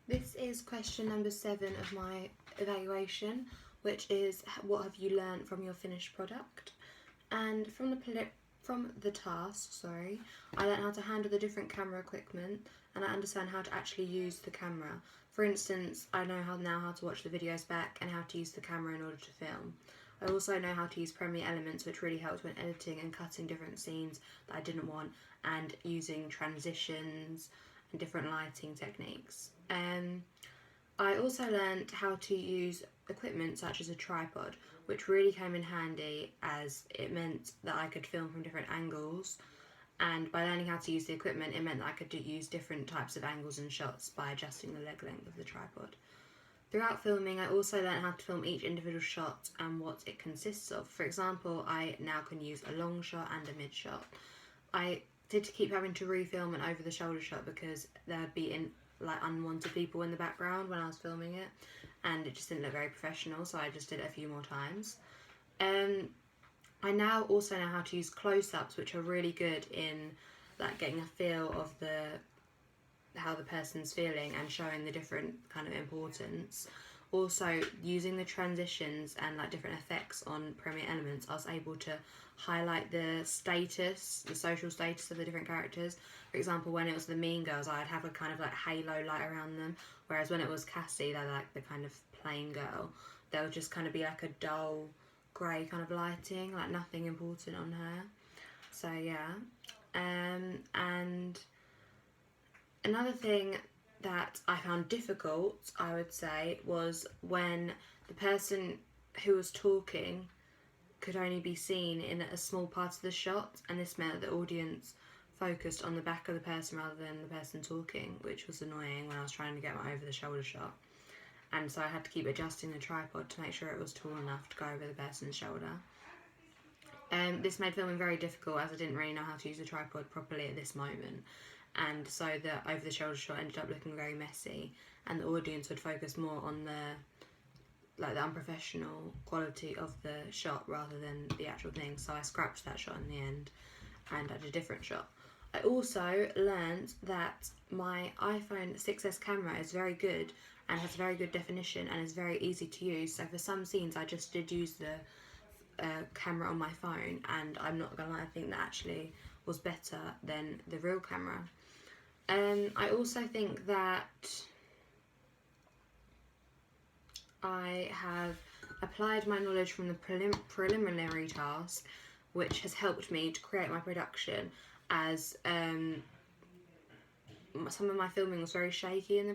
This is question number 7 of my evaluation, which is what have you learned from your finished product? And from the task, I learned how to handle the different camera equipment, and I understand how to actually use the camera. For instance, I know how to watch the videos back and how to use the camera in order to film. I also know how to use Premiere Elements, which really helps when editing and cutting different scenes that I didn't want, and using transitions and different lighting techniques. I also learned how to use equipment such as a tripod, which really came in handy as it meant that I could film from different angles, and by learning how to use the equipment it meant that I could use different types of angles and shots by adjusting the leg length of the tripod. Throughout filming, I also learned how to film each individual shot and what it consists of. For example, I now can use a long shot and a mid shot. I did keep having to refilm an over the shoulder shot because there would be unwanted people in the background when I was filming it, and it just didn't look very professional, so I just did it a few more times. I now also know how to use close-ups, which are really good in getting a feel of how the person's feeling and showing the different kind of importance. Also, using the transitions and different effects on Premiere Elements, I was able to highlight the social status of the different characters. For example, when it was the Mean Girls, I'd have a kind of halo light around them, whereas when it was Cassie, they're the kind of plain girl, there would just kind of be a dull grey kind of lighting, nothing important on her. So yeah, and another thing that I found difficult, I would say, was when the person who was talking could only be seen in a small part of the shot, and this meant that the audience focused on the back of the person rather than the person talking, which was annoying when I was trying to get my over the shoulder shot. And so I had to keep adjusting the tripod to make sure it was tall enough to go over the person's shoulder. This made filming very difficult as I didn't really know how to use the tripod properly at this moment, and so the over the shoulder shot ended up looking very messy, and the audience would focus more on the unprofessional quality of the shot rather than the actual thing. So I scrapped that shot in the end and I did a different shot. I also learned that my iPhone 6s camera is very good and has very good definition and is very easy to use. So for some scenes I just did use the camera on my phone, and I'm not gonna lie, I think that actually was better than the real camera. I also think that I have applied my knowledge from the preliminary task, which has helped me to create my production, as some of my filming was very shaky in the